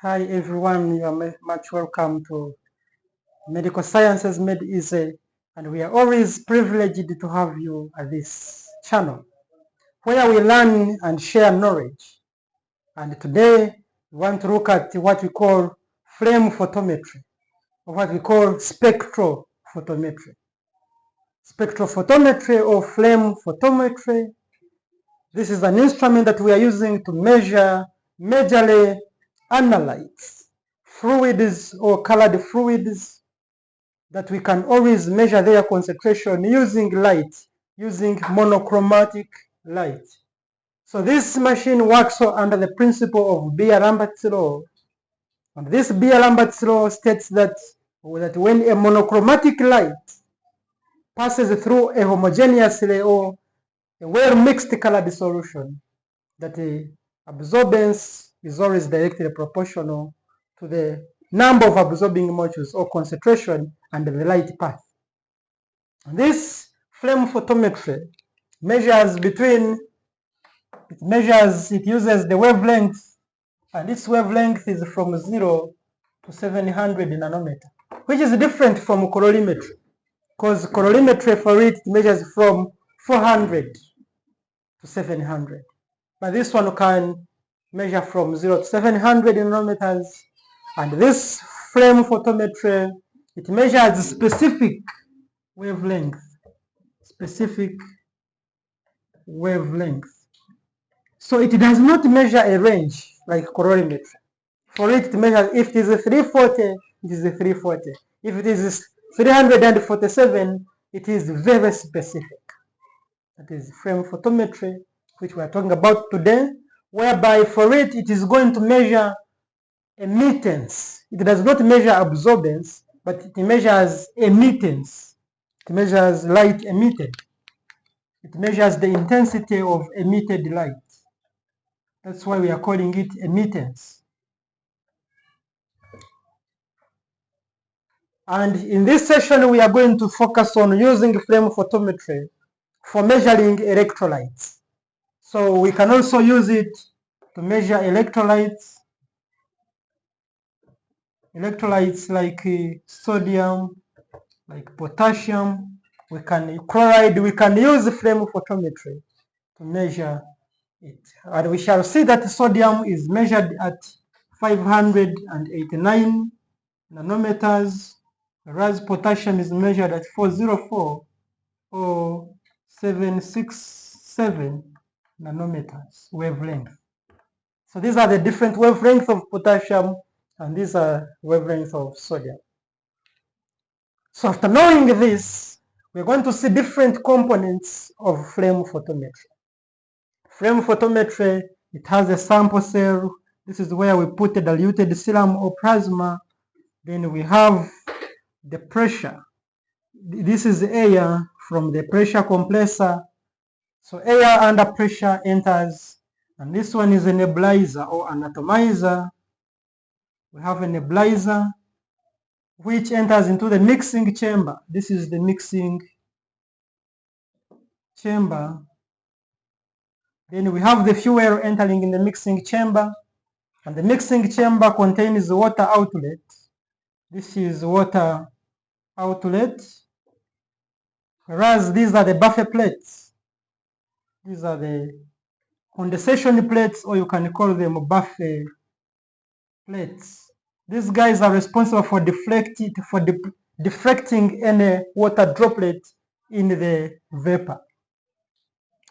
Hi everyone, you are much welcome to Medical Sciences Made Easy, and we are always privileged to have you at this channel where we learn and share knowledge. And today we want to look at what we call flame photometry, or what we call spectrophotometry. Spectrophotometry or flame photometry, this is an instrument that we are using to measure majorly analytes, fluids or colored fluids that we can always measure their concentration using light, using monochromatic light. So this machine works under the principle of Beer-Lambert's law. And this Beer-Lambert's law states that when a monochromatic light passes through a homogeneously or a well-mixed colored solution, that the absorbance is always directly proportional to the number of absorbing molecules or concentration and the light path. And this flame photometry it uses the wavelength, and its wavelength is from 0 to 700 nanometer, which is different from colorimetry, because colorimetry for it measures from 400 to 700. But this one can measure from 0 to 700 nanometers. And this flame photometry, it measures specific wavelength. So it does not measure a range like colorimetry. For it to measure, if it is a 340, it is a 340. If it is 347, it is very specific. That is flame photometry, which we are talking about today, whereby for it, it is going to measure emittance. It does not measure absorbance, but it measures emittance. It measures light emitted. It measures the intensity of emitted light. That's why we are calling it emittance. And in this session, we are going to focus on using flame photometry for measuring electrolytes. So we can also use it to measure electrolytes like sodium, like potassium. We can use flame photometry to measure it. And we shall see that sodium is measured at 589 nanometers, whereas potassium is measured at 404 or 767 nanometers wavelength. So these are the different wavelengths of potassium, and these are wavelengths of sodium. So after knowing this, we're going to see different components of flame photometry. Flame photometry, it has a sample cell. This is where we put the diluted serum or plasma. Then we have the pressure. This is air from the pressure compressor. So air under pressure enters, and this one is a nebulizer or an atomizer. We have a nebulizer which enters into the mixing chamber. This is the mixing chamber. Then we have the fuel entering in the mixing chamber, and the mixing chamber contains the water outlet. This is water outlet, whereas these are the buffer plates. These are the condensation plates, or you can call them buffer plates. These guys are responsible for deflecting any water droplet in the vapor.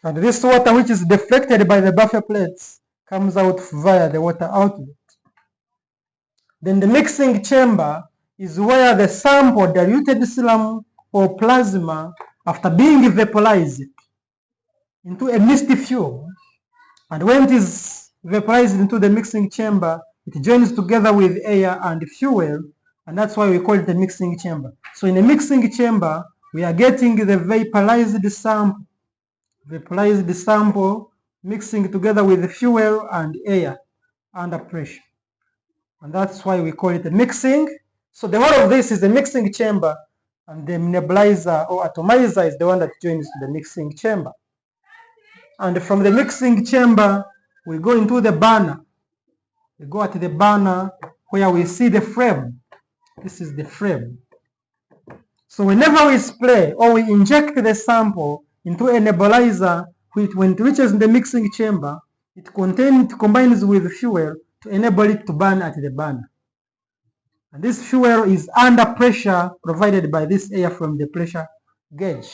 And this water which is deflected by the buffer plates comes out via the water outlet. Then the mixing chamber is where the sample diluted serum or plasma, after being vaporized into a misty fuel, and when it is vaporized into the mixing chamber, it joins together with air and fuel, and that's why we call it the mixing chamber. So in the mixing chamber, we are getting the vaporized sample mixing together with the fuel and air under pressure. And that's why we call it the mixing. So the whole of this is the mixing chamber, and the nebulizer or atomizer is the one that joins the mixing chamber. And from the mixing chamber, we go into the burner. We go at the burner, where we see the frame. This is the frame. So whenever we spray or we inject the sample into a nebulizer, when it reaches the mixing chamber, it combines with fuel to enable it to burn at the burner. And this fuel is under pressure provided by this air from the pressure gauge.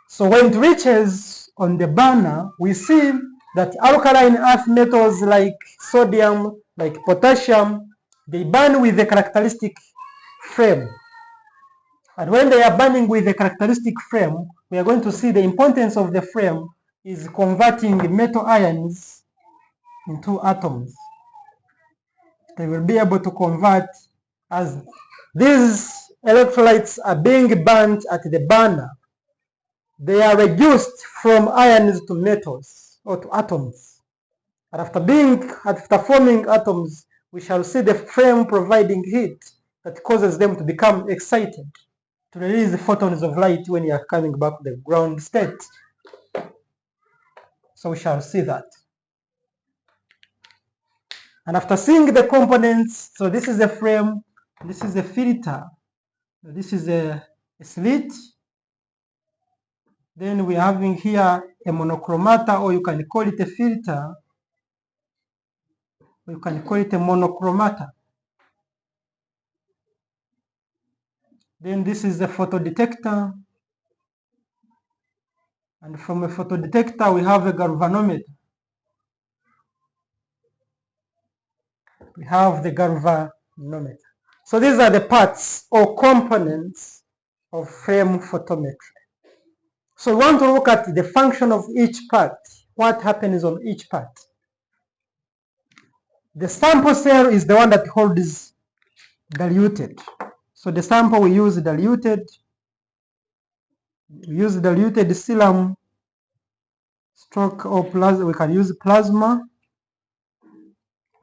So when it reaches on the burner, we see that alkaline earth metals like sodium, like potassium, they burn with the characteristic frame. And when they are burning with the characteristic frame, we are going to see the importance of the frame is converting metal ions into atoms. They will be able to convert, as these electrolytes are being burnt at the burner, they are reduced from ions to metals or to atoms. And after forming atoms, we shall see the frame providing heat that causes them to become excited, to release the photons of light when you are coming back to the ground state. So we shall see that. And after seeing the components, so this is the frame, this is the filter, this is a slit. Then we are having here a monochromata, or you can call it a filter, or you can call it a monochromata. Then this is the photodetector. And from a photodetector, we have a galvanometer. We have the galvanometer. So these are the parts or components of frame photometry. So we want to look at the function of each part, what happens on each part. The sample cell is the one that holds diluted. So the sample we use diluted serum stroke or plasma. We can use plasma.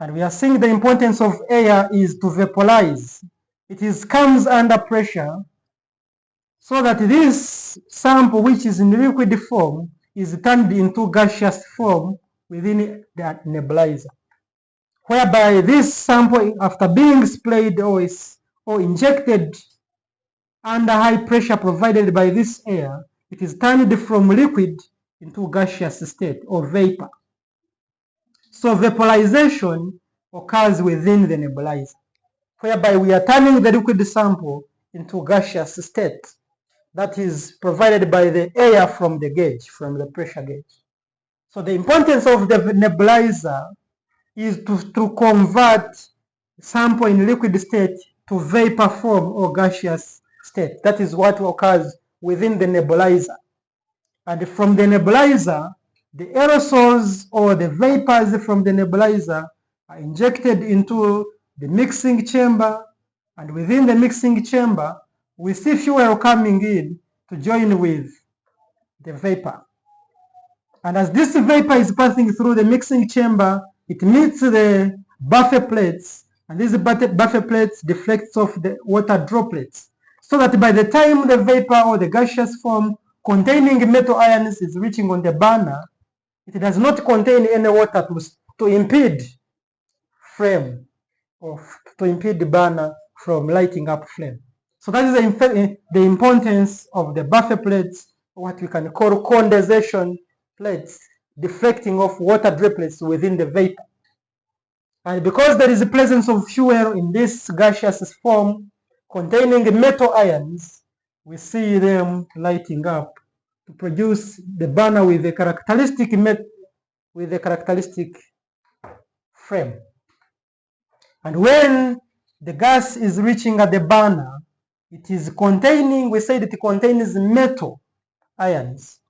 And we are seeing the importance of air is to vaporize. Comes under pressure, so that this sample, which is in liquid form, is turned into gaseous form within the nebulizer, whereby this sample, after being sprayed or injected under high pressure provided by this air, it is turned from liquid into gaseous state or vapor. So vaporization occurs within the nebulizer, whereby we are turning the liquid sample into gaseous state that is provided by the air from the gauge, from the pressure gauge. So the importance of the nebulizer is to convert sample in liquid state to vapor form or gaseous state. That is what occurs within the nebulizer. And from the nebulizer, the aerosols or the vapors from the nebulizer are injected into the mixing chamber, and within the mixing chamber, we see fuel coming in to join with the vapor. And as this vapor is passing through the mixing chamber, it meets the buffer plates, and these buffer plates deflect off the water droplets, so that by the time the vapor or the gaseous form containing metal ions is reaching on the burner, it does not contain any water to impede flame or to impede the burner from lighting up flame. So that is the importance of the buffer plates, what we can call condensation plates, deflecting off water droplets within the vapor. And because there is a presence of fuel in this gaseous form containing metal ions, we see them lighting up to produce the burner with a characteristic frame. And when the gas is reaching at the burner, we say that it contains metal ions.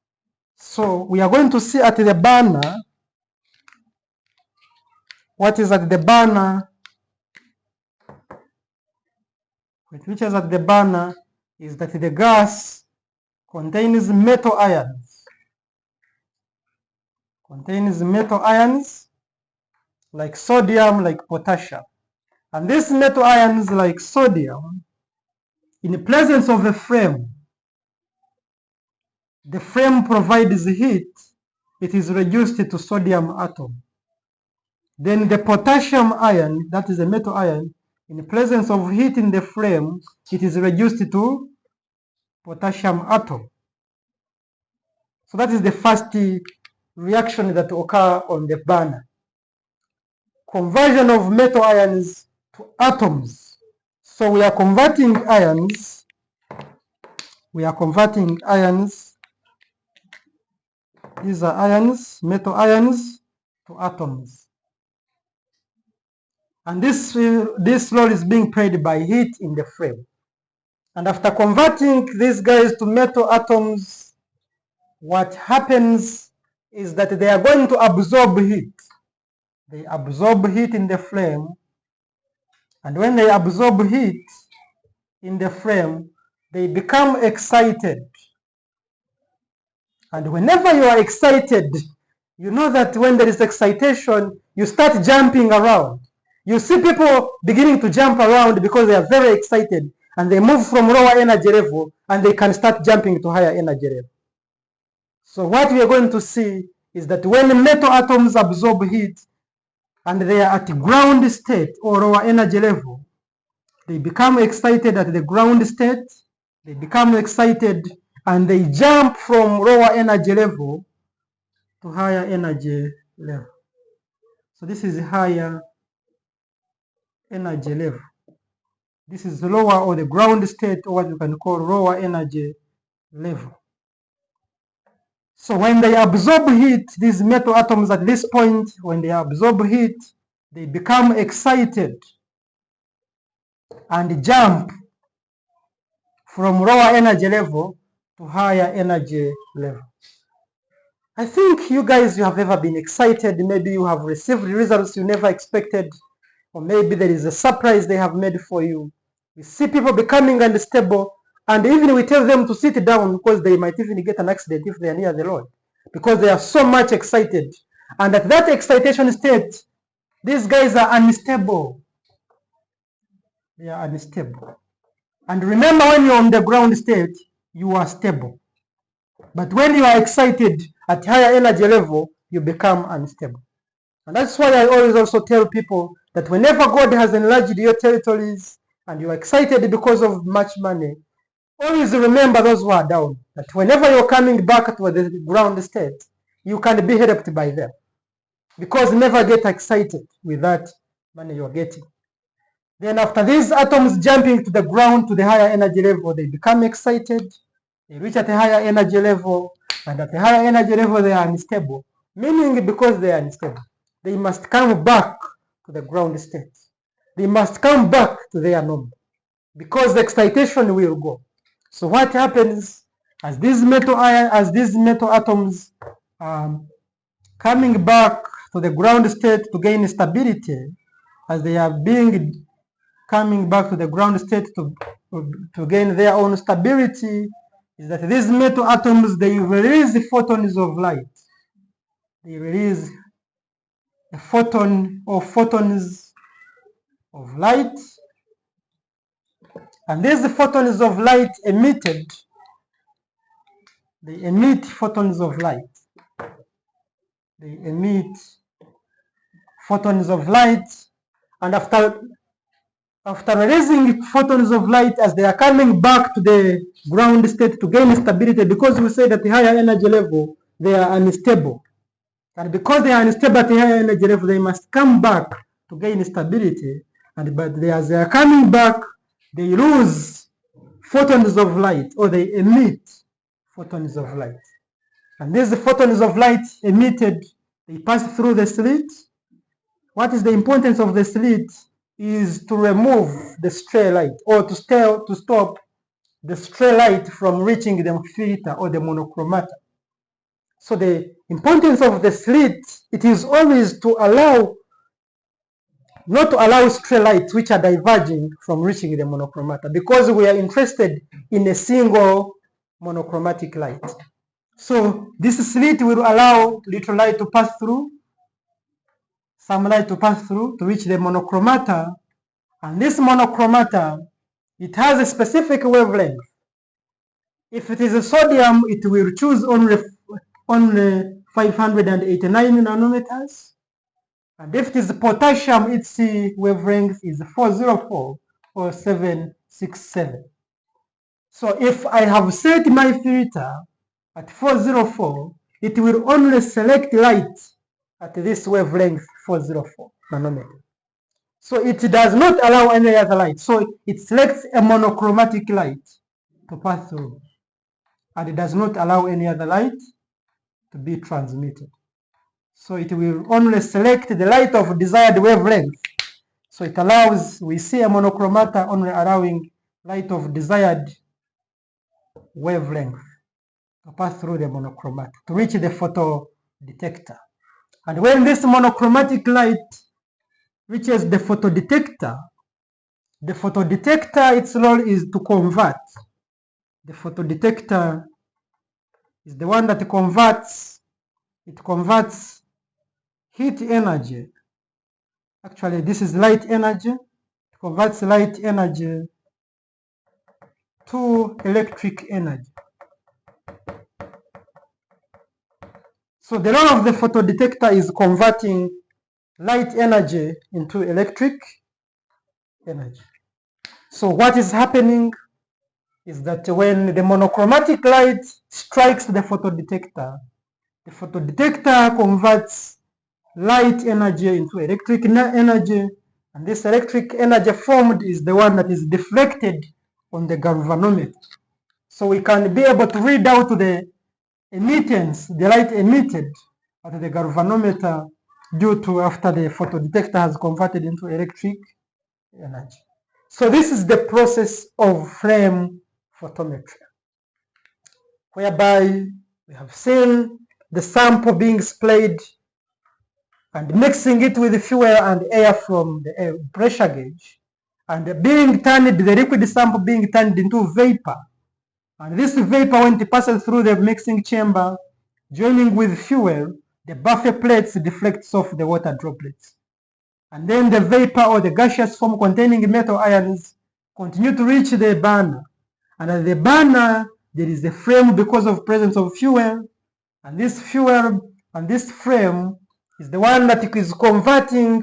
So we are going to see at the burner, what is at the burner. What reaches at the burner is that the gas contains metal ions. Contains metal ions like sodium, like potassium. And these metal ions like sodium, in the presence of a frame, the frame provides heat, it is reduced to sodium atom. Then the potassium ion, that is a metal ion, in the presence of heat in the flame, it is reduced to potassium atom. So that is the first reaction that occur on the burner. Conversion of metal ions to atoms. So we are converting ions. We are converting ions. These are ions, metal ions, to atoms. And this role is being played by heat in the flame. And after converting these guys to metal atoms, what happens is that they are going to absorb heat. They absorb heat in the flame. And when they absorb heat in the flame, they become excited. And whenever you are excited, you know that when there is excitation, you start jumping around. You see people beginning to jump around because they are very excited and they move from lower energy level and they can start jumping to higher energy level. So what we are going to see is that when metal atoms absorb heat and they are at ground state or lower energy level, they become excited at the ground state, they become excited and they jump from lower energy level to higher energy level. So this is higher energy level. This is lower or the ground state, or what you can call lower energy level. So when they absorb heat, these metal atoms at this point, when they absorb heat, they become excited and jump from lower energy level to higher energy level. I think you guys, you have ever been excited. Maybe you have received results you never expected, or maybe there is a surprise they have made for you. We see people becoming unstable, and even we tell them to sit down because they might even get an accident if they are near the road, because they are so much excited. And at that excitation state, these guys are unstable. They are unstable. And remember, when you're on the ground state, you are stable. But when you are excited at higher energy level, you become unstable. And that's why I always also tell people that whenever God has enlarged your territories and you're excited because of much money, always remember those who are down. That whenever you're coming back to the ground state, you can be helped by them. Because never get excited with that money you're getting. Then after these atoms jumping to the ground to the higher energy level, they become excited. They reach at a higher energy level, and at a higher energy level, they are unstable. Meaning, because they are unstable, they must come back to the ground state. They must come back to their normal, because the excitation will go. So what happens as these metal atoms coming back to the ground state to gain stability, as they are coming back to the ground state to gain their own stability, is that these metal atoms, they release photons of light. They release a photon or photons of light, and these photons of light emitted, they emit photons of light. They emit photons of light, and after releasing photons of light, as they are coming back to the ground state to gain stability, because we say that the higher energy level, they are unstable. And because they are unstable at the higher energy level, they must come back to gain stability. But as they are coming back, they lose photons of light, or they emit photons of light. And these photons of light emitted, they pass through the slit. What is the importance of the slit? Is to remove the stray light, or to stop the stray light from reaching the filter or the monochromata. So the importance of the slit, it is always to not to allow stray lights which are diverging from reaching the monochromata, because we are interested in a single monochromatic light. So this slit will allow little light to pass through, some light to pass through to reach the monochromata, and this monochromata, it has a specific wavelength. If it is a sodium, it will choose only 589 nanometers. And if it is potassium, its wavelength is 404 or 767. So if I have set my filter at 404, it will only select light at this wavelength 404 nanometer. So it does not allow any other light. So it selects a monochromatic light to pass through, and it does not allow any other light to be transmitted. So it will only select the light of desired wavelength. So it allows, we see a monochromata only allowing light of desired wavelength to pass through the monochromata to reach the photo detector. And when this monochromatic light reaches the photodetector, its role is to convert. The photodetector is the one that converts heat energy. Actually, this is light energy. It converts light energy to electric energy. So the role of the photodetector is converting light energy into electric energy. So what is happening is that when the monochromatic light strikes the photodetector converts light energy into electric energy, and this electric energy formed is the one that is deflected on the galvanometer. So we can be able to read out the emittance, the light emitted at the galvanometer due to after the photodetector has converted into electric energy. So this is the process of flame photometry, whereby we have seen the sample being sprayed and mixing it with fuel and air from the air pressure gauge, and the liquid sample being turned into vapor. And this vapor, when it passes through the mixing chamber, joining with fuel, the buffer plates deflects off the water droplets. And then the vapor or the gaseous form containing metal ions continue to reach the burner. And at the burner, there is a flame because of presence of fuel. And this fuel and this flame is the one that is converting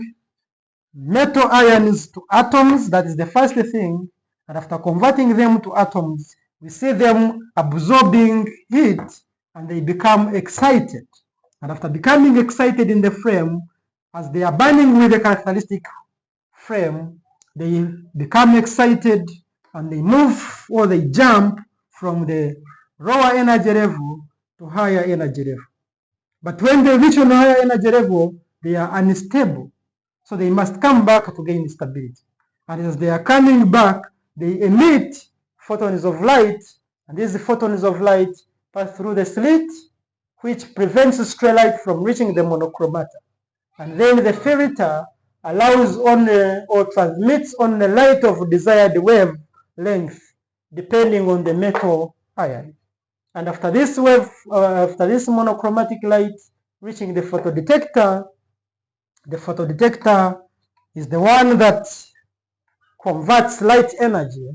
metal ions to atoms. That is the first thing. And after converting them to atoms, we see them absorbing heat and they become excited. And after becoming excited in the flame, as they are burning with the characteristic flame, they become excited and they move or they jump from the lower energy level to higher energy level. But when they reach on a higher energy level, they are unstable. So they must come back to gain stability. And as they are coming back, they emit photons of light, and these photons of light pass through the slit, which prevents stray light from reaching the monochromata. And then the filter allows only or transmits only light of desired wavelength, depending on the metal ion. And after this monochromatic light reaching the photodetector is the one that converts light energy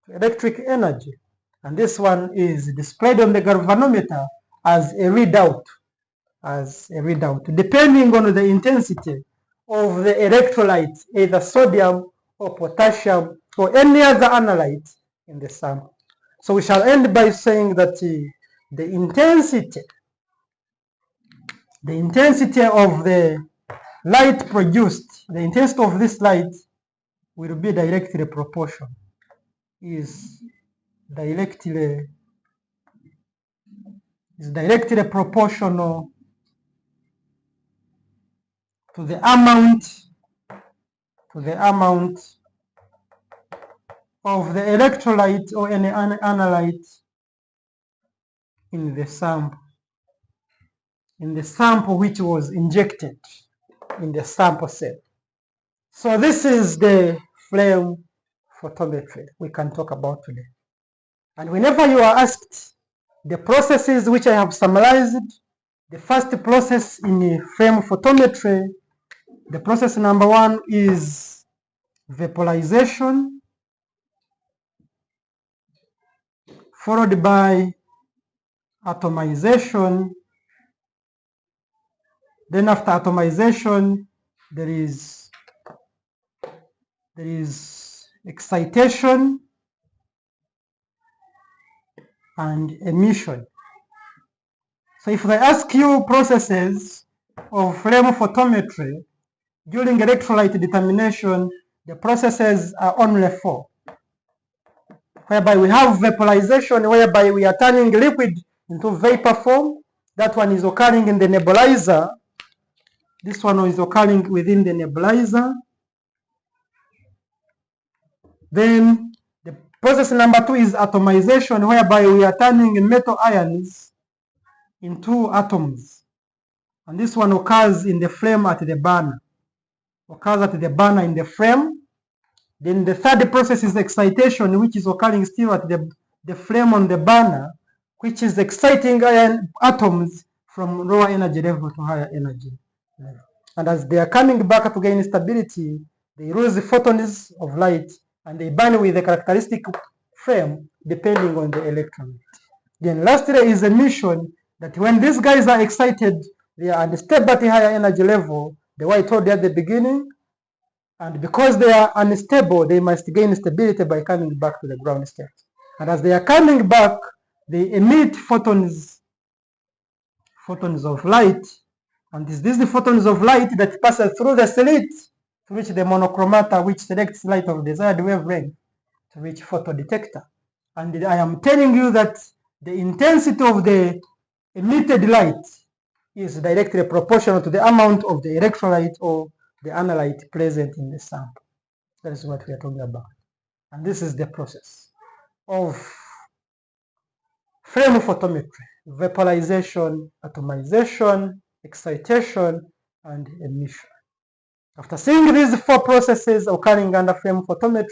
to electric energy. And this one is displayed on the galvanometer as a readout, depending on the intensity of the electrolytes, either sodium or potassium or any other analyte in the sample. So we shall end by saying that the intensity of the light produced, the intensity of this light will be directly proportional, proportional to the amount of the electrolyte or any analyte in the sample which was injected in the sample set. So this is the flame photometry we can talk about today. And whenever you are asked the processes which I have summarized, the first process in flame photometry, the process number 1 is vaporization, followed by atomization. Then after atomization, there is excitation and emission. So if they ask you processes of flame photometry during electrolyte determination, the processes are only 4, whereby we have vaporization, whereby we are turning liquid into vapor form. That one is occurring in the nebulizer. This one is occurring within the nebulizer. Then the process number 2 is atomization, whereby we are turning metal ions into atoms. And this one occurs in the flame at the burner. Occurs at the burner in the flame. Then the third process is excitation, which is occurring still at the flame on the burner, which is exciting ion atoms from lower energy level to higher energy level. And as they are coming back to gain stability, they lose the photons of light and they burn with a characteristic flame depending on the electron. Then lastly is emission, that when these guys are excited, they are unstable at a higher energy level, the way I told you at the beginning, and because they are unstable, they must gain stability by coming back to the ground state. And as they are coming back, they emit photons of light, and this is the photons of light that passes through the slit to reach the monochromata, which selects light of desired wavelength to reach photodetector. And I am telling you that the intensity of the emitted light is directly proportional to the amount of the electrolyte or the analyte present in the sample. That is what we are talking about. And this is the process of flame photometry: vaporization, atomization, excitation, and emission. After seeing these 4 processes occurring under flame photometry,